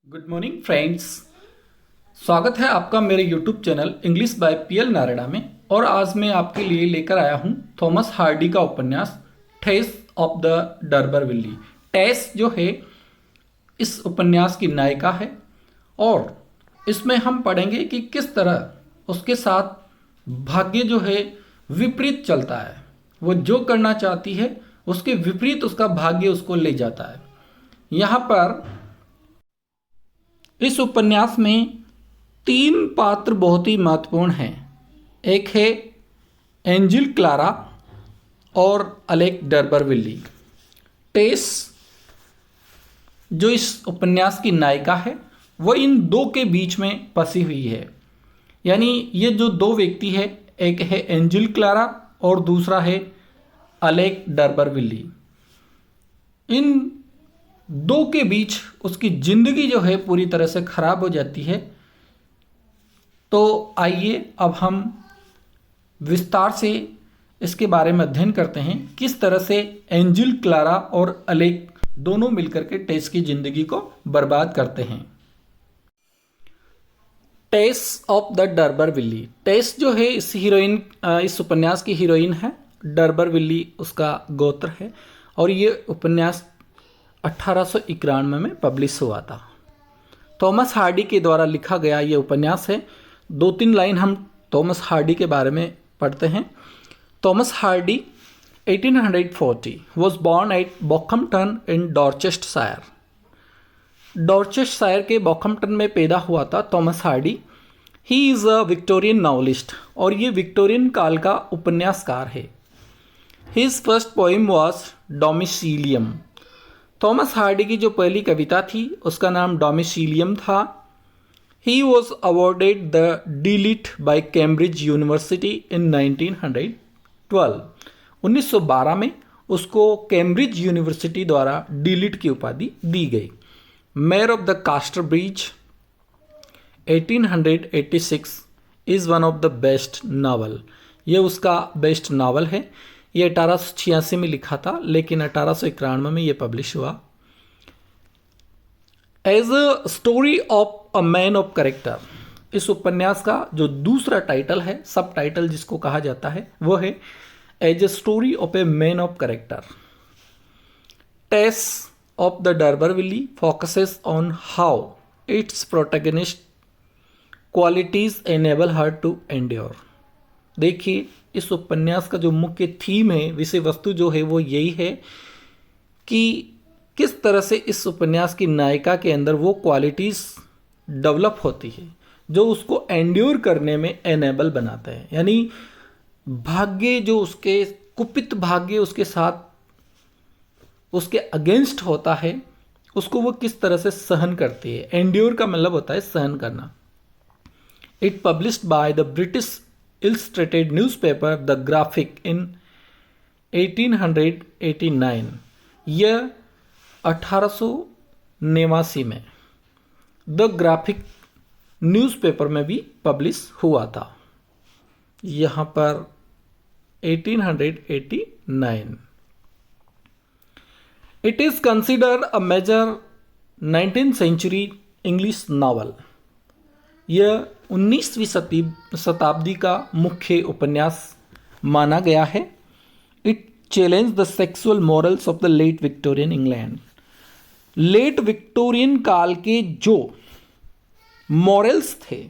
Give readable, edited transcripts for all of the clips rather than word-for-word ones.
Good morning friends. स्वागत है आपका मेरे YouTube channel English by PL Nareda में। और आज मैं आपके लिए लेकर आया हूँ थॉमस हार्डी का उपन्यास टेस ऑफ द डरबरविल्ली। टेस जो है इस उपन्यास की नायिका है और इसमें हम पढ़ेंगे कि किस तरह उसके साथ भाग्य जो है विपरीत चलता है। वो जो करना चाहती है उसके विपरीत उसका भाग्य उसको ले जाता है। यहाँ पर इस उपन्यास में तीन पात्र बहुत ही महत्वपूर्ण हैं। एक है एंजिल क्लारा और अलेक डरबरविल्ली। टेस जो इस उपन्यास की नायिका है वो इन दो के बीच में फंसी हुई है। यानी ये जो दो व्यक्ति है, एक है एंजिल क्लारा और दूसरा है अलेक डरबरविल्ली। इन दो के बीच उसकी ज़िंदगी जो है पूरी तरह से ख़राब हो जाती है। तो आइए अब हम विस्तार से इसके बारे में अध्ययन करते हैं, किस तरह से एंजिल क्लारा और अलेक दोनों मिलकर के टेस की ज़िंदगी को बर्बाद करते हैं। टेस ऑफ द डरबरविल्ली। टेस जो है इस उपन्यास की हीरोइन है। डरबरविल्ली उसका गोत्र है और ये उपन्यास 1891 में पब्लिश हुआ था। थॉमस हार्डी के द्वारा लिखा गया ये उपन्यास है। दो तीन लाइन हम थॉमस हार्डी के बारे में पढ़ते हैं। Thomas Hardy 1840 was born at Bockhampton in Dorchester। Dorchestershire के बॉकहम्पटन में पैदा हुआ था Thomas Hardy. He is a Victorian novelist और ये विक्टोरियन काल का उपन्यासकार है। His first poem was Domicilium. Thomas Hardy की जो पहली कविता थी उसका नाम डोमिसिलियम था। He was awarded the DLitt by Cambridge University in 1912। 1912 में उसको कैम्ब्रिज यूनिवर्सिटी द्वारा डी.लिट की उपाधि दी गई। Mayor of the Casterbridge 1886 is one of the best novel. ये उसका बेस्ट नावल है। ये 1886 में लिखा था लेकिन 1891 में ये पब्लिश हुआ। As a story of a man of character, इस उपन्यास का जो दूसरा टाइटल है, सब टाइटल जिसको कहा जाता है, वो है as a story of a man of character. Tess of the d'Urberville focuses on how its protagonist qualities enable her to endure. देखिए, इस उपन्यास का जो मुख्य थीम है, विषय वस्तु जो है वो यही है कि किस तरह से इस उपन्यास की नायिका के अंदर वो क्वालिटीज़ डेवलप होती है जो उसको एंड्योर करने में एनेबल बनाते हैं। यानी भाग्य जो उसके कुपित भाग्य उसके साथ उसके अगेंस्ट होता है, उसको वो किस तरह से सहन करती है। एंड्योर का मतलब होता है सहन करना। It published by the British Illustrated newspaper the Graphic in 1889। यह 1889 में द ग्राफिक न्यूज़पेपर में भी पब्लिश हुआ था। यहाँ पर 1889। It is considered a major 19th century English novel. यह 19वीं शताब्दी का मुख्य उपन्यास माना गया है। It challenge the sexual morals of the late Victorian England. Late Victorian काल के जो मॉरल्स थे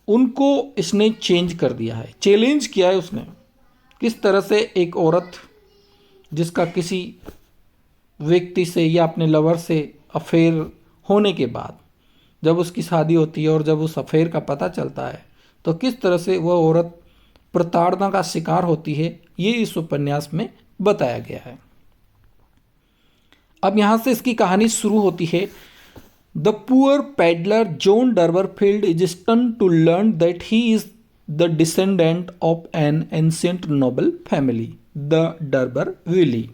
उनको इसने चेंज कर दिया है, चैलेंज किया है उसने। किस तरह से एक औरत जिसका किसी व्यक्ति से या अपने लवर से अफेयर होने के बाद जब उसकी शादी होती है और जब उस अफेयर का पता चलता है तो किस तरह से वह औरत प्रताड़ना का शिकार होती है, ये इस उपन्यास में बताया गया है। अब यहाँ से इसकी कहानी शुरू होती है। The poor peddler John Durbeyfield is stun to learn that he is the descendant of an ancient noble family, the d'Urberville.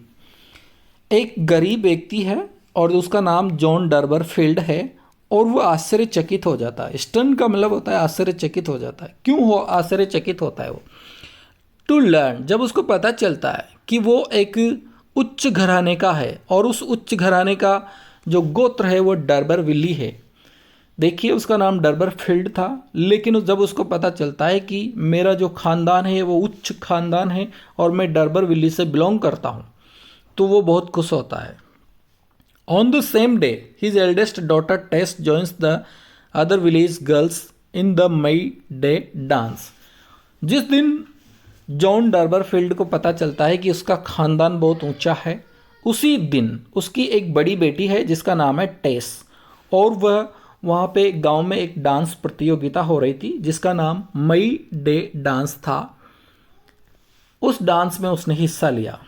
एक गरीब व्यक्ति है और उसका नाम जॉन डरबरफील्ड है और वो आश्चर्यचकित हो जाता है। स्टन का मतलब होता है आश्चर्यचकित हो जाता है। क्यों हो आश्चर्यचकित होता है वो? टू लर्न, जब उसको पता चलता है कि वो एक उच्च घराने का है और उस उच्च घराने का जो गोत्र है वो डरबरविली है। देखिए उसका नाम डरबरफील्ड था, लेकिन जब उसको पता चलता है कि मेरा जो ख़ानदान है वो उच्च ख़ानदान है और मैं डरबरविली से बिलोंग करता हूँ, तो वो बहुत खुश होता है। On the same day his eldest daughter Tess joins the other village girls in the May day dance. जिस दिन जॉन डरबरफील्ड को पता चलता है कि उसका ख़ानदान बहुत ऊंचा है, उसी दिन उसकी एक बड़ी बेटी है जिसका नाम है टेस, और वह वहाँ पे गांव में एक डांस प्रतियोगिता हो रही थी जिसका नाम मई डे डांस था। उस डांस में उसने हिस्सा लिया।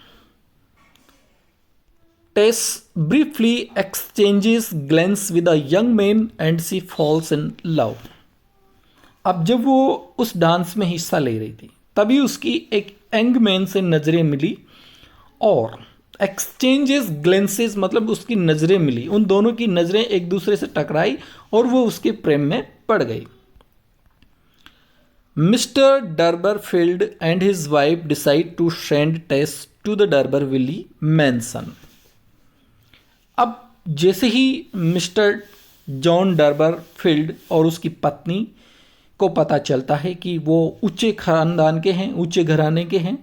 Tess briefly exchanges glances with a young man and she falls in love. अब जब वो उस डांस में हिस्सा ले रही थी तभी उसकी एक यंग मैन से नज़रें मिली, और एक्सचेंजेस ग्लेंसेस मतलब उसकी नज़रें मिली, उन दोनों की नज़रें एक दूसरे से टकराई और वो उसके प्रेम में पड़ गई। Mr Durbeyfield and his wife decide to send Tess to the d'Urberville mansion. अब जैसे ही मिस्टर जॉन डरबरफील्ड और उसकी पत्नी को पता चलता है कि वो ऊंचे खानदान के हैं, ऊंचे घराने के हैं,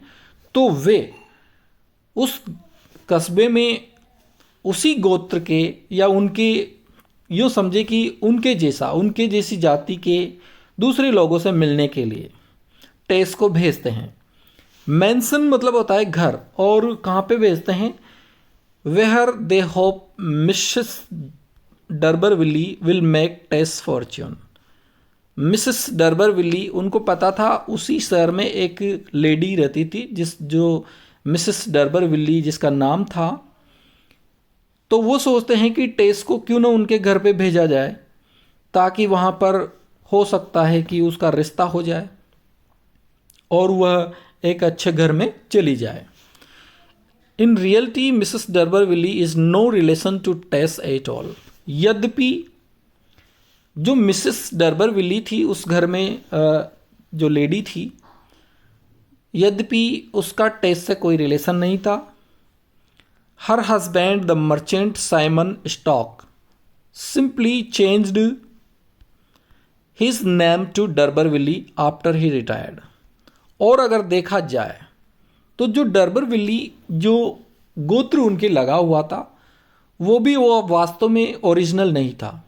तो वे उस कस्बे में उसी गोत्र के या उनके, यूँ समझे कि उनके जैसी जाति के दूसरे लोगों से मिलने के लिए टेस को भेजते हैं। मैंसन मतलब होता है घर, और कहाँ पे भेजते हैं? Where they hope Mrs d'Urberville will make Tess fortune. Mrs d'Urberville, उनको पता था उसी शहर में एक लेडी रहती थी जो मिसेस डरबरविली जिसका नाम था, तो वो सोचते हैं कि टेस को क्यों ना उनके घर पे भेजा जाए ताकि वहाँ पर हो सकता है कि उसका रिश्ता हो जाए और वह एक अच्छे घर में चली जाए। In reality Mrs d'Urberville is no relation to Tess at all. यद्यपि जो मिसेस डरबरविली थी उस घर में जो लेडी थी, यद्यपि उसका टेस से कोई रिलेशन नहीं था। Her husband the merchant Simon Stoke simply changed his name to d'Urberville after he retired. और अगर देखा जाए तो जो डरबरविली जो गोत्र उनके लगा हुआ था वो वास्तव में ओरिजिनल नहीं था,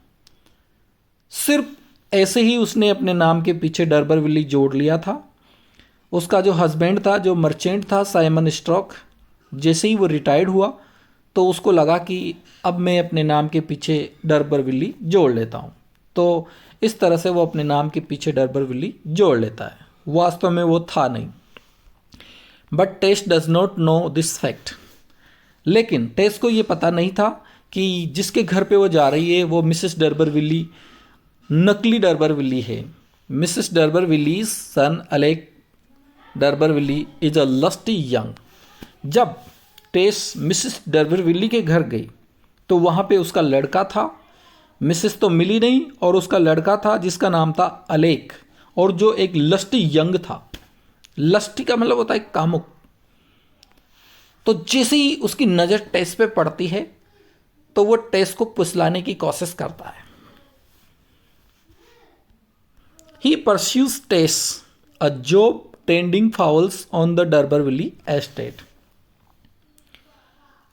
सिर्फ ऐसे ही उसने अपने नाम के पीछे डरबरविली जोड़ लिया था। उसका जो हस्बैंड था, जो मर्चेंट था साइमन स्टॉक, जैसे ही वो रिटायर्ड हुआ तो उसको लगा कि अब मैं अपने नाम के पीछे डरबरविली जोड़ लेता हूँ, तो इस तरह से वो अपने नाम के पीछे डरबरविली जोड़ लेता है। वास्तव में वो था नहीं। But Tess does not know this fact. लेकिन टेस को ये पता नहीं था कि जिसके घर पे वो जा रही है वो मिसेस डरबरविली नकली डरबरविली है। Mrs d'Urberville's son Alec d'Urberville is a lusty young. जब टेस मिसेस डरबरविली के घर गई तो वहाँ पे उसका लड़का था। मिसेस तो मिली नहीं, और उसका लड़का था जिसका नाम था अलेक, और जो एक लस्टी यंग था। लस्टी का मतलब होता है कामुक। तो जैसे ही उसकी नज़र टेस पे पड़ती है तो वो टेस को पुसलाने की कोशिश करता है। He pursues Tess a job tending fowls on the d'Urberville estate.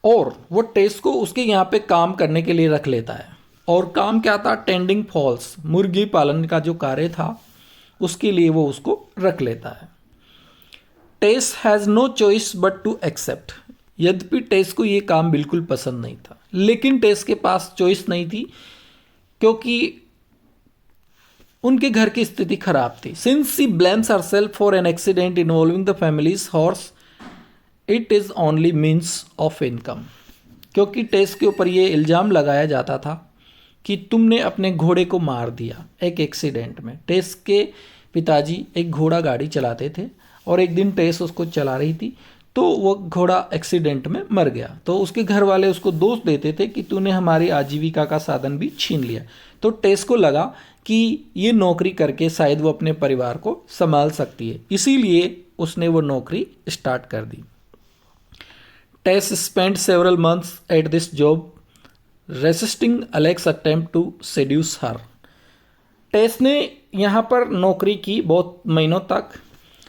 और वो टेस को उसके यहाँ पे काम करने के लिए रख लेता है। और काम क्या था? टेंडिंग फॉल्स, मुर्गी पालन का जो कार्य था उसके लिए वो उसको रख लेता है। Tess has no choice but to accept. यद्यपि टेस को ये काम बिल्कुल पसंद नहीं था, लेकिन टेस के पास चॉइस नहीं थी क्योंकि उनके घर की स्थिति खराब थी। Since she blames herself for an accident involving the families horse, it is only means of income. क्योंकि टेस के ऊपर ये इल्ज़ाम लगाया जाता था कि तुमने अपने घोड़े को मार दिया एक एक्सीडेंट में। टेस के पिताजी एक घोड़ा गाड़ी चलाते थे और एक दिन टेस उसको चला रही थी तो वो घोड़ा एक्सीडेंट में मर गया। तो उसके घर वाले उसको दोष देते थे कि तूने हमारी आजीविका का साधन भी छीन लिया। तो टेस को लगा कि ये नौकरी करके शायद वो अपने परिवार को संभाल सकती है, इसीलिए उसने वो नौकरी स्टार्ट कर दी। Tess spent several months at this job resisting Alec's attempt to seduce her. Tess ने यहाँ पर नौकरी की बहुत महीनों तक,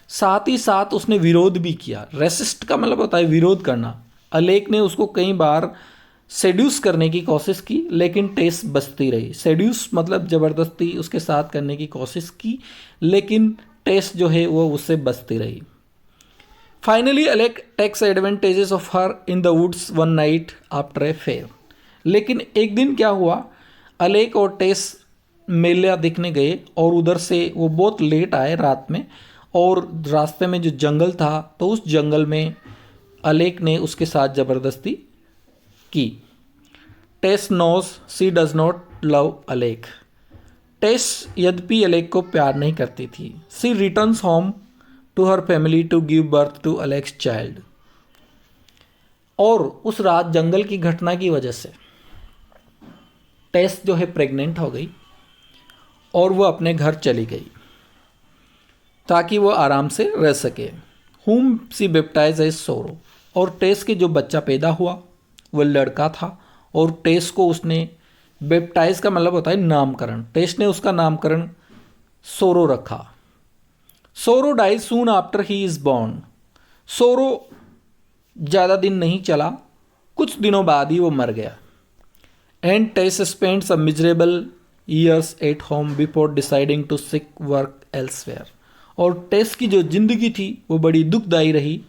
साथ ही साथ उसने विरोध भी किया। रेसिस्ट का मतलब होता है विरोध करना। अलेक ने उसको कई बार सेड्यूस करने की कोशिश की, लेकिन टेस बचती रही। सेड्यूस मतलब ज़बरदस्ती उसके साथ करने की कोशिश की, लेकिन टेस जो है वो उससे बचती रही। Finally Alec takes advantages of her in the woods one night after a fair. लेकिन एक दिन क्या हुआ, अलेक और टेस मेला देखने गए और उधर से वो बहुत लेट आए रात में, और रास्ते में जो जंगल था तो उस जंगल में अलेक ने उसके साथ ज़बरदस्ती की। Tess knows she does not love Alec. Tess यद्यपि अलेक को प्यार नहीं करती थी। She returns home to her family to give birth to Alec's child. और उस रात जंगल की घटना की वजह से टेस जो है प्रेग्नेंट हो गई और वो अपने घर चली गई ताकि वो आराम से रह सके। हुम सी बेप्टाइज एज सोरो। और टेस के जो बच्चा पैदा हुआ वो लड़का था, और टेस को उसने बेप्टाइज का मतलब होता है नामकरण। टेस ने उसका नामकरण सोरो रखा। Sorrow dies soon after he is born. Sorrow ज़्यादा दिन नहीं चला, कुछ दिनों बाद ही वो मर गया। And Tess spends a miserable years at home before deciding to seek work elsewhere. और टेस की जो जिंदगी थी वो बड़ी दुखदायी रही,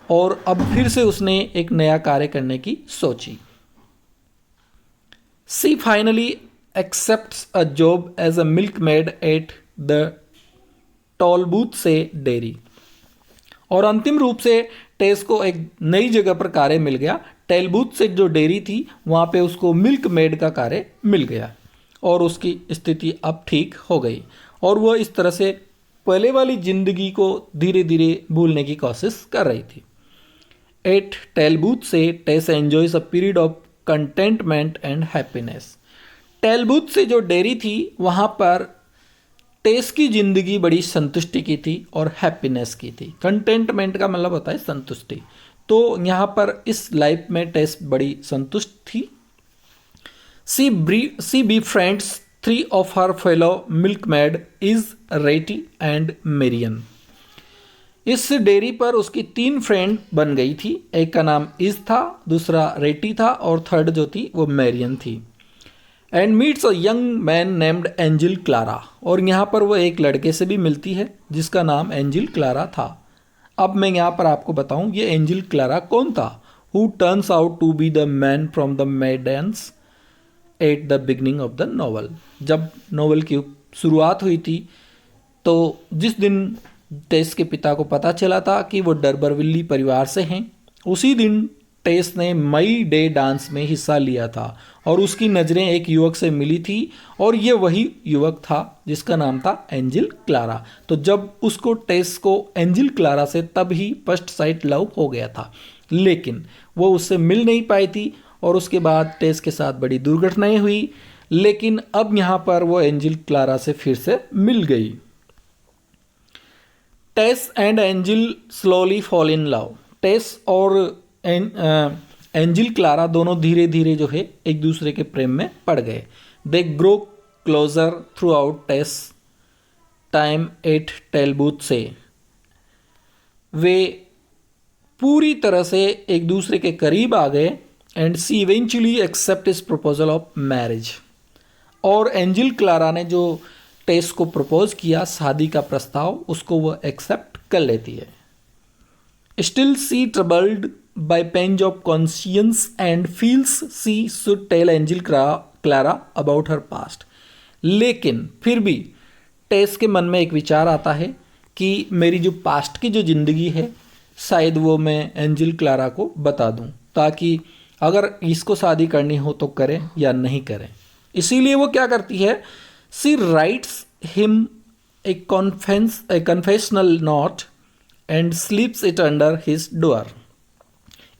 और अब फिर से उसने एक नया कार्य करने की सोची। She finally accepts a job as a milkmaid at the Talbothays dairy. और अंतिम रूप से टेस को एक नई जगह पर कार्य मिल गया। टेलबूथ से जो डेयरी थी वहाँ पे उसको मिल्क मेड का कार्य मिल गया, और उसकी स्थिति अब ठीक हो गई, और वह इस तरह से पहले वाली जिंदगी को धीरे धीरे भूलने की कोशिश कर रही थी। At Talbothays Tess enjoys a period of contentment and happiness. Talbothays जो डेयरी थी वहाँ पर टेस की जिंदगी बड़ी संतुष्टि की थी और हैप्पीनेस की थी। कंटेंटमेंट का मतलब होता है संतुष्टि, तो यहाँ पर इस लाइफ में टेस बड़ी संतुष्ट थी। She befriends three of her fellow milkmaid Izz Retty and Marian. इस डेयरी पर उसकी 3 फ्रेंड बन गई थी। एक का नाम इज था, दूसरा रेटी था, और थर्ड जो थी वो मेरियन थी। And meets a young man named angel Clara. और यहाँ पर वो एक लड़के से भी मिलती है जिसका नाम एंजिल क्लारा था। अब मैं यहाँ पर आपको बताऊँ ये एंजिल क्लारा कौन था। Who turns out to be the man from the maidens at the beginning of the novel. जब नॉवल की शुरुआत हुई थी तो जिस दिन टेस के पिता को पता चला था कि वो डरबरविल्ली परिवार से हैं, उसी दिन टेस ने मई डे डांस में हिस्सा लिया था, और उसकी नज़रें एक युवक से मिली थी, और ये वही युवक था जिसका नाम था एंजिल क्लारा। तो जब उसको टेस को एंजिल क्लारा से तब ही फर्स्ट साइट लव हो गया था, लेकिन वो उससे मिल नहीं पाई थी, और उसके बाद टेस के साथ बड़ी दुर्घटनाएं हुई। लेकिन अब यहाँ पर वो एंजिल क्लारा से फिर से मिल गई। Tess and Angel slowly fall in love. Tess और एंजिल क्लारा दोनों धीरे धीरे जो है एक दूसरे के प्रेम में पड़ गए। They grow closer throughout Tess time at Talbothays. वे पूरी तरह से एक दूसरे के करीब आ गए। And she eventually accept his proposal of marriage. और एंजिल क्लारा ने जो टेस को प्रपोज किया, शादी का प्रस्ताव, उसको वो एक्सेप्ट कर लेती है। Still she troubled by pangs of conscience and feels she should tell Angel Clare about her past. लेकिन फिर भी टेस के मन में एक विचार आता है कि मेरी जो पास्ट की जो ज़िंदगी है शायद वो मैं एंजिल क्लारा को बता दूं, ताकि अगर इसको शादी करनी हो तो करें या नहीं करें। इसीलिए वो क्या करती है, she writes him a confessional note and slips it under his door.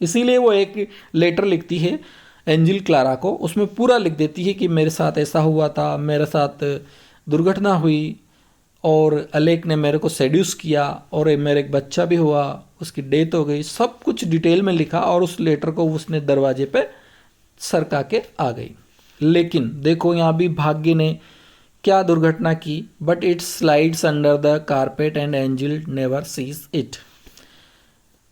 इसीलिए वो एक लेटर लिखती है एंजिल क्लारा को, उसमें पूरा लिख देती है कि मेरे साथ ऐसा हुआ था, मेरे साथ दुर्घटना हुई, और अलेक ने मेरे को सेड्यूस किया, और मेरे एक बच्चा भी हुआ, उसकी डेथ हो गई। सब कुछ डिटेल में लिखा, और उस लेटर को उसने दरवाजे पे सरका के आ गई। लेकिन देखो यहाँ भी भाग्य ने क्या दुर्घटना की, but it slides under the carpet and angel never sees it.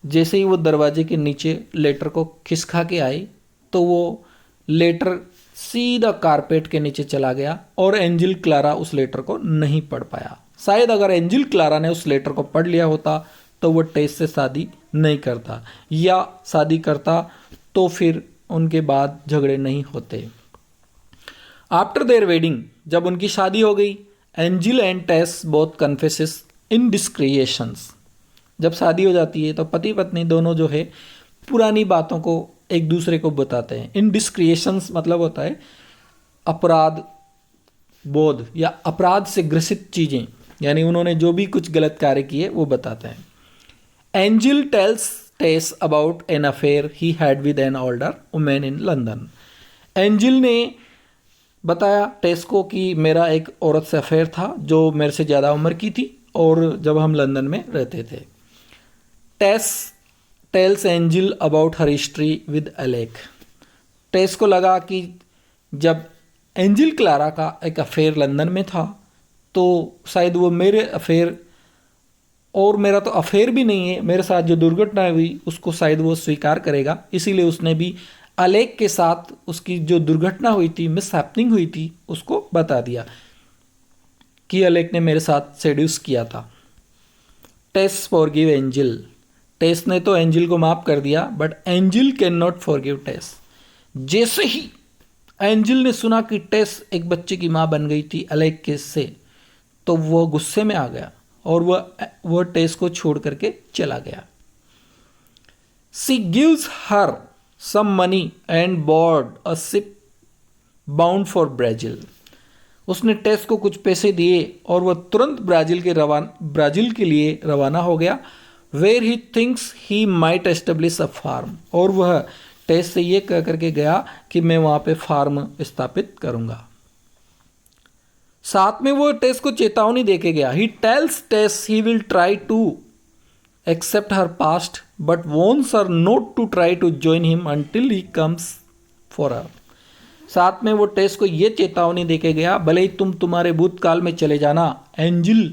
जैसे ही वो दरवाजे के नीचे लेटर को खिसका के आई तो वो लेटर सीधा कारपेट के नीचे चला गया और एंजल क्लारा उस लेटर को नहीं पढ़ पाया। शायद अगर एंजल क्लारा ने उस लेटर को पढ़ लिया होता तो वो टेस से शादी नहीं करता, या शादी करता तो फिर उनके बाद झगड़े नहीं होते। आफ्टर देयर वेडिंग, जब उनकी शादी हो गई, Angel and Tess both confesses indiscretions. जब शादी हो जाती है तो पति पत्नी दोनों जो है पुरानी बातों को एक दूसरे को बताते हैं। इनडिस्क्रिएशंस मतलब होता है अपराध बोध या अपराध से ग्रसित चीज़ें, यानी उन्होंने जो भी कुछ गलत कार्य किए वो बताते हैं। Angel tells Tess about an affair he had with an older women in London. Angel ने बताया टेस को कि मेरा एक औरत से अफेयर था जो मेरे से ज़्यादा उम्र की थी और जब हम लंदन में रहते थे। Tess tells Angel about her history with Alec. Tess को लगा कि जब एंजल क्लारा का एक अफेयर लंदन में था तो शायद वो मेरे अफेयर, और मेरा तो अफेयर भी नहीं है, मेरे साथ जो दुर्घटना हुई उसको शायद वो स्वीकार करेगा। इसीलिए उसने भी अलेक के साथ उसकी जो दुर्घटना हुई थी, मिस हैपनिंग हुई थी, उसको बता दिया कि अलेक ने मेरे साथ सेड्यूस किया था। टेस फॉरगिव एंजल। टेस ने तो एंजल को माफ कर दिया, but Angel can not forgive Tess. जैसे ही एंजल ने सुना कि टेस एक बच्चे की मां बन गई थी अलेक केस से, तो वह गुस्से में आ गया और वह टेस को छोड़ करके चला गया। She gives her some money and board a ship bound for Brazil. उसने टेस को कुछ पैसे दिए और वह तुरंत ब्राजील के लिए रवाना हो गया, where he thinks he might establish a farm. और वह टेस से ये कह करके गया कि मैं वहां पे फार्म स्थापित करूंगा। साथ में वो टेस को चेतावनी देके गया। He tells Tess he will try to accept her past but wants her not to try to join him until he comes for her. साथ में वो टेस को ये चेतावनी देके गया, भले ही तुम तुम्हारे भूतकाल में चले जाना। एंजल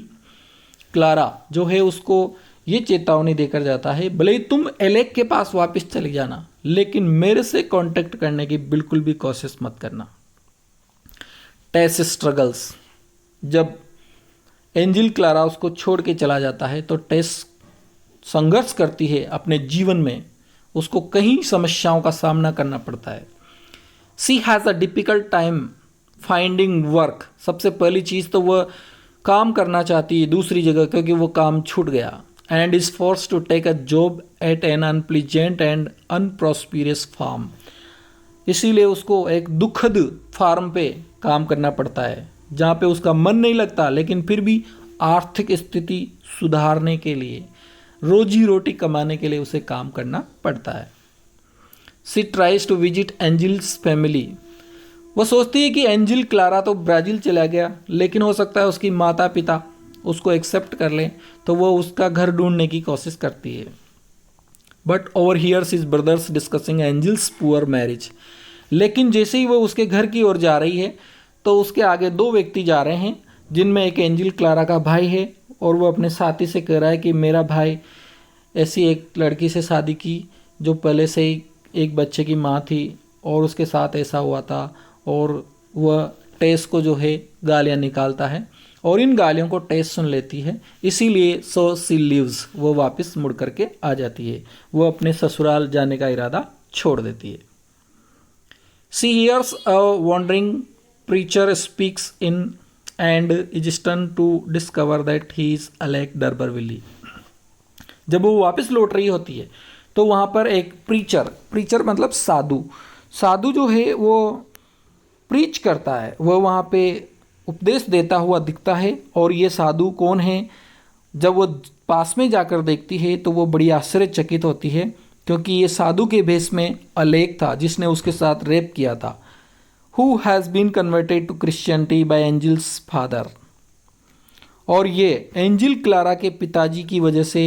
क्लारा जो है उसको ये चेतावनी देकर जाता है, भले ही तुम एलेक के पास वापस चले जाना, लेकिन मेरे से कांटेक्ट करने की बिल्कुल भी कोशिश मत करना। टेस स्ट्रगल्स। जब एंजल क्लारा उसको छोड़ के चला जाता है तो टेस संघर्ष करती है अपने जीवन में, उसको कई समस्याओं का सामना करना पड़ता है। She has a difficult time finding work. सबसे पहली चीज़ तो वह काम करना चाहती है दूसरी जगह, क्योंकि वो काम छूट गया। And is force to take a job at an unpleasant and unprosperous farm. इसीलिए उसको एक दुखद फार्म पे काम करना पड़ता है जहाँ पे उसका मन नहीं लगता, लेकिन फिर भी आर्थिक स्थिति सुधारने के लिए, रोजी रोटी कमाने के लिए उसे काम करना पड़ता है। She tries to visit Angel's family. वह सोचती है कि एंजल क्लारा तो ब्राज़ील चला गया, लेकिन हो सकता है उसकी माता पिता उसको एक्सेप्ट कर लें, तो वो उसका घर ढूंढने की कोशिश करती है। But overhears his brothers discussing Angel's poor marriage. लेकिन जैसे ही वो उसके घर की ओर जा रही है तो उसके आगे दो व्यक्ति जा रहे हैं, जिनमें एक एंजल क्लारा का भाई है, और वो अपने साथी से कह रहा है कि मेरा भाई ऐसी एक लड़की से शादी की जो पहले से ही एक बच्चे की माँ थी और उसके साथ ऐसा हुआ था, और वह टेस को जो है गालियाँ निकालता है और इन गालियों को टेस सुन लेती है। इसीलिए सो सी लीव्स, वो वापस मुड़ करके आ जाती है, वो अपने ससुराल जाने का इरादा छोड़ देती है। She hears a wandering preacher speaks in and is stun to discover that he is Alec d'Urberville. जब वो वापस लौट रही होती है तो वहाँ पर एक प्रीचर मतलब साधु जो है वो प्रीच करता है, वह वहाँ पे उपदेश देता हुआ दिखता है। और ये साधु कौन है, जब वो पास में जाकर देखती है तो वो बड़ी आश्चर्यचकित होती है, क्योंकि ये साधु के भेष में अलेक था जिसने उसके साथ रेप किया था। Who has been converted to Christianity by Angel's father. और ये एंजल क्लारा के पिताजी की वजह से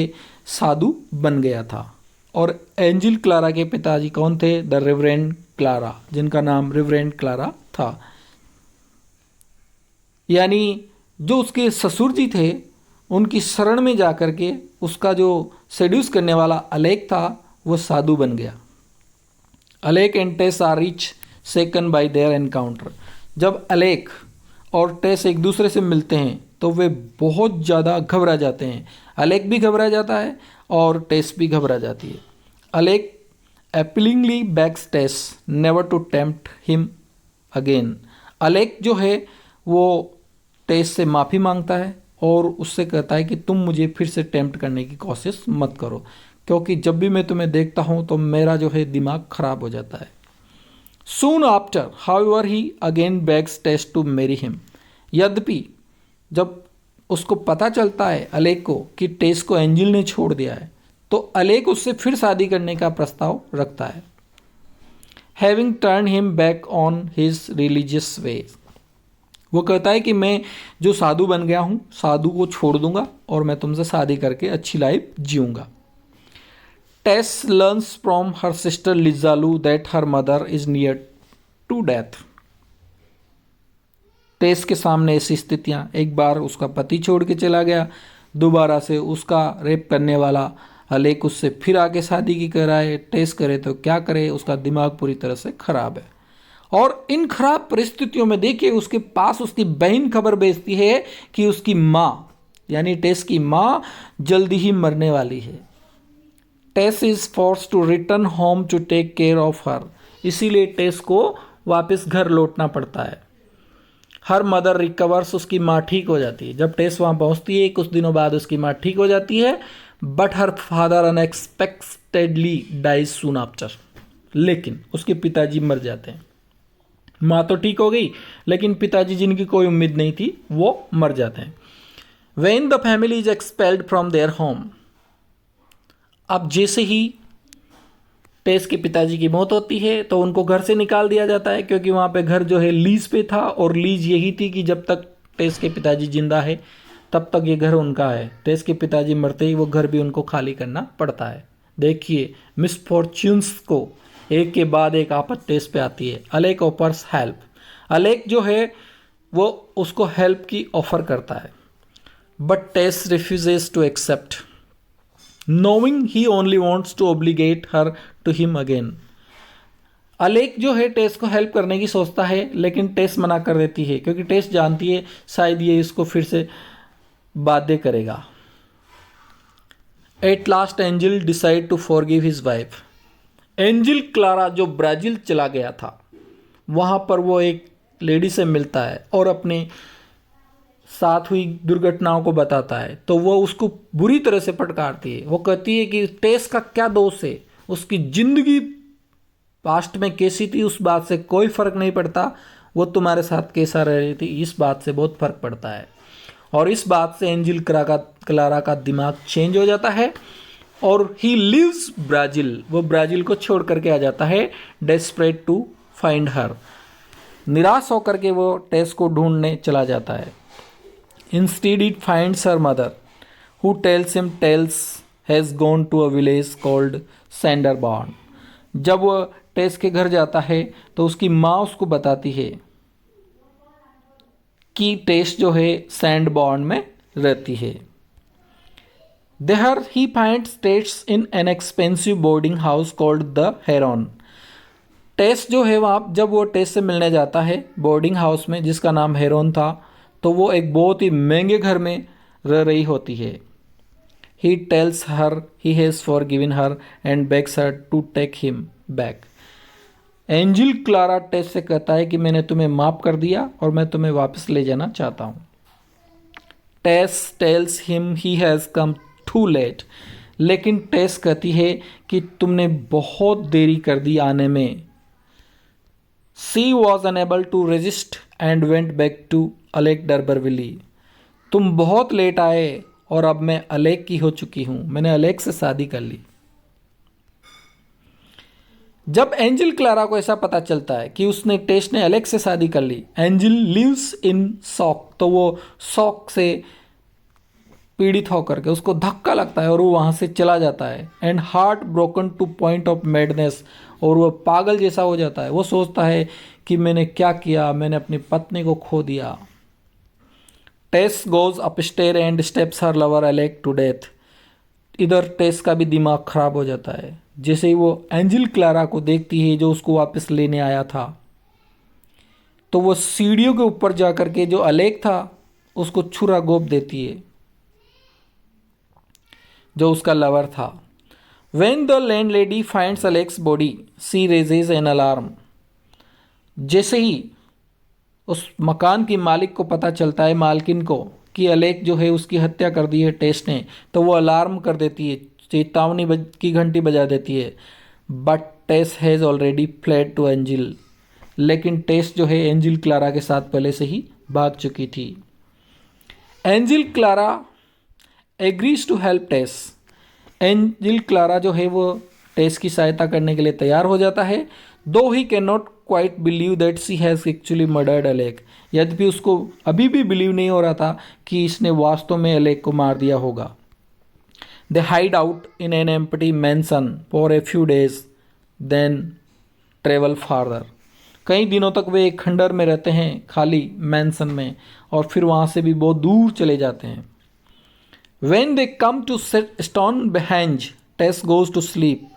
साधु बन गया था। और एंजल क्लारा के पिताजी कौन थे? द रेवरेंड क्लारा, जिनका नाम रिवरेंड क्लारा था। यानी जो उसके ससुर जी थे उनकी शरण में जाकर के उसका जो सेड्यूस करने वाला अलेक था वो साधु बन गया। Alec and Tess are rich second by their encounter. जब अलेक और टेस एक दूसरे से मिलते हैं तो वे बहुत ज़्यादा घबरा जाते हैं। अलेक भी घबरा जाता है और टेस भी घबरा जाती है। Alec appealingly begs Tess never to tempt him again. Alec जो है वो टेस से माफ़ी मांगता है और उससे कहता है कि तुम मुझे फिर से टेम्प्ट करने की कोशिश मत करो, क्योंकि जब भी मैं तुम्हें देखता हूँ तो मेरा जो है दिमाग खराब हो जाता है। Soon after, however, he again begs Tess to marry him. यद्यपि जब उसको पता चलता है अलेक को कि टेस को एंजिल ने छोड़ दिया है तो अलेक उससे फिर शादी करने का प्रस्ताव रखता है। Having turned him back on his religious ways, वो कहता है कि मैं जो साधु बन गया हूँ साधु को छोड़ दूंगा और मैं तुमसे शादी करके अच्छी life जीऊंगा। Tess learns from her sister Lizalu that her mother is near to death. टेस के सामने ऐसी स्थितियाँ, एक बार उसका पति छोड़ के चला गया, दोबारा से उसका रेप करने वाला अलेक उससे फिर आके शादी की कह रहा है। टेस करे तो क्या करे, उसका दिमाग पूरी तरह से खराब है। और इन खराब परिस्थितियों में देखिए उसके पास उसकी बहन खबर भेजती है कि उसकी माँ यानी टेस की माँ जल्दी ही मरने वाली है। Tess is force to return home to take care of her. इसीलिए टेस को वापस घर लौटना पड़ता है। हर मदर रिकवर्स, उसकी माँ ठीक हो जाती है। जब टेस वहाँ पहुँचती है कुछ दिनों बाद उसकी माँ ठीक हो जाती है। But her father unexpectedly dies soon after. लेकिन उसके पिताजी मर जाते हैं। माँ तो ठीक हो गई लेकिन पिताजी जिनकी कोई उम्मीद नहीं थी वो मर जाते हैं। When the family is expelled from their home, अब जैसे ही टेस के पिताजी की मौत होती है तो उनको घर से निकाल दिया जाता है, क्योंकि वहाँ पे घर जो है लीज पे था और लीज यही थी कि जब तक टेस के पिताजी जिंदा है तब तक ये घर उनका है। टेस के पिताजी मरते ही वो घर भी उनको खाली करना पड़ता है। देखिए मिसफॉर्च्यून्स को एक के बाद एक आफत टेस पे आती है। Alec offers help. अलेक जो है वो उसको हेल्प की ऑफर करता है, but Tess refuses to accept, knowing he only wants to obligate her to him again. Alec जो है टेस को हेल्प करने की सोचता है लेकिन टेस मना कर देती है, क्योंकि टेस जानती है शायद ये इसको फिर से बाध्य करेगा। At last Angel decide to forgive his wife. Angel Clara जो ब्राज़ील चला गया था वहाँ पर वो एक लेडी से मिलता है और अपने साथ हुई दुर्घटनाओं को बताता है, तो वो उसको बुरी तरह से फटकारती है। वो कहती है कि टेस का क्या दोष है, उसकी ज़िंदगी पास्ट में कैसी थी उस बात से कोई फ़र्क नहीं पड़ता, वो तुम्हारे साथ कैसा रह रही थी इस बात से बहुत फ़र्क पड़ता है। और इस बात से एंजिल क्लारा का दिमाग चेंज हो जाता है और ही लिव्स ब्राज़ील। वो ब्राज़ील को छोड़ करके आ जाता है, डेस्परेट टू फाइंड हर। निराश होकर के वो टेस को ढूंढने चला जाता है। Instead, it finds her mother, who tells him Tess has gone to a village called Sanderborn. जब वह टेस के घर जाता है तो उसकी माँ उसको बताती है कि टेस जो है सैंडबॉर्न में रहती है। There he finds Tess in an expensive boarding house called the Heron. टेस जो है वहाँ जब वो टेस से मिलने जाता है बोर्डिंग हाउस में जिसका नाम हेरोन था, तो वो एक बहुत ही महंगे घर में रह रही होती है। He tells her he has forgiven her and begs her to take him back. Angel Clare Tess से कहता है कि मैंने तुम्हें माफ़ कर दिया और मैं तुम्हें वापस ले जाना चाहता हूँ। Tess tells him he has come too late, लेकिन टेस कहती है कि तुमने बहुत देरी कर दी आने में। She was unable to resist and went back to Alec d'Urberville. तुम बहुत लेट आए और अब मैं अलेक की हो चुकी हूँ, मैंने अलेक से शादी कर ली। जब एंजिल क्लारा को ऐसा पता चलता है कि उसने टेस ने अलेक से शादी कर ली, एंजिल लिव्स इन शॉक, तो वो शॉक से पीड़ित होकर के उसको धक्का लगता है और वो वहाँ से चला जाता है। And heart broken two point of madness, और वो पागल जैसा हो जाता है। वो सोचता है कि मैंने क्या किया, मैंने अपनी पत्नी को खो दिया। Tess goes upstair and stabs her lover Alec to death. इधर टेस का भी दिमाग खराब हो जाता है। जैसे ही वो एंजिल क्लारा को देखती है जो उसको वापस लेने आया था, तो वो सीढ़ियों के ऊपर जा करके जो अलेक था उसको छुरा गोप देती है, जो उसका लवर था। When the landlady finds Alec's body she raises an alarm. जैसे ही उस मकान की मालिक को पता चलता है, मालकिन को, कि अलेक जो है उसकी हत्या कर दी है टेस ने, तो वो अलार्म कर देती है, चेतावनी की घंटी बजा देती है। But Tess has already fled to Angel. लेकिन टेस जो है एंजिल क्लारा के साथ पहले से ही भाग चुकी थी। Angel Clara agrees to help Tess. Angel Clara जो है वो टेस की सहायता करने के लिए तैयार हो जाता है। Though he can not quite believe that she has actually murdered Alec. यद्यपि उसको अभी भी बिलीव नहीं हो रहा था कि इसने वास्तव में अलेक को मार दिया होगा। They hide out in an empty mansion for a few days then travel farther. कई दिनों तक वे एक खंडर में रहते हैं, खाली मैंसन में, और फिर वहाँ से भी बहुत दूर चले जाते हैं। When they come to Stonehenge, taste goes to sleep।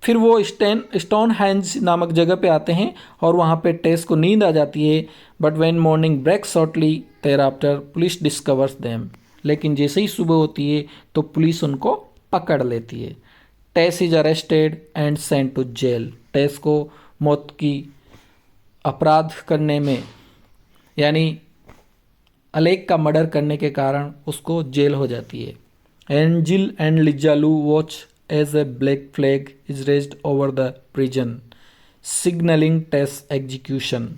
फिर वो स्टोनहेंज नामक जगह पे आते हैं और वहाँ पे टेस को नींद आ जाती है। But when morning breaks shortly thereafter police discovers them. लेकिन जैसे ही सुबह होती है तो पुलिस उनको पकड़ लेती है। Tess is arrested and sent to jail. Tess को मौत की अपराध करने में, यानी अलेक का मर्डर करने के कारण उसको जेल हो जाती है। Angel and Liza Lu watch as a black flag is raised over the prison signalling Tess execution.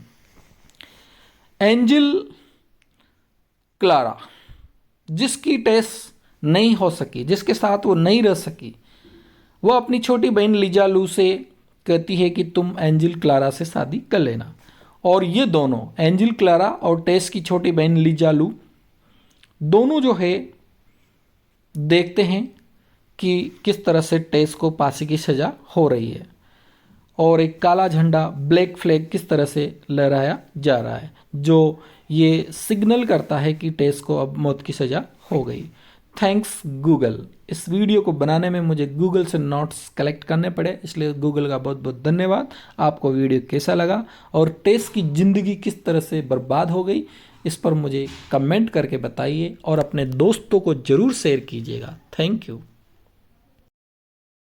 Angel Clare, जिसकी टेस नहीं हो सकी, जिसके साथ वो नहीं रह सकी, वो अपनी छोटी बहन लिजालू से कहती है कि तुम एंजिल क्लारा से शादी कर लेना। और ये दोनों, एंजिल क्लारा और टेस की छोटी बहन लिजालू, दोनों जो है देखते हैं कि किस तरह से टेस को फांसी की सज़ा हो रही है और एक काला झंडा, ब्लैक फ्लैग किस तरह से लहराया जा रहा है, जो ये सिग्नल करता है कि टेस को अब मौत की सज़ा हो गई। Thanks Google. इस वीडियो को बनाने में मुझे गूगल से नोट्स कलेक्ट करने पड़े, इसलिए गूगल का बहुत बहुत धन्यवाद। आपको वीडियो कैसा लगा और टेस की ज़िंदगी किस तरह से बर्बाद हो गई, इस पर मुझे कमेंट करके बताइए और अपने दोस्तों को ज़रूर शेयर कीजिएगा। Thank you.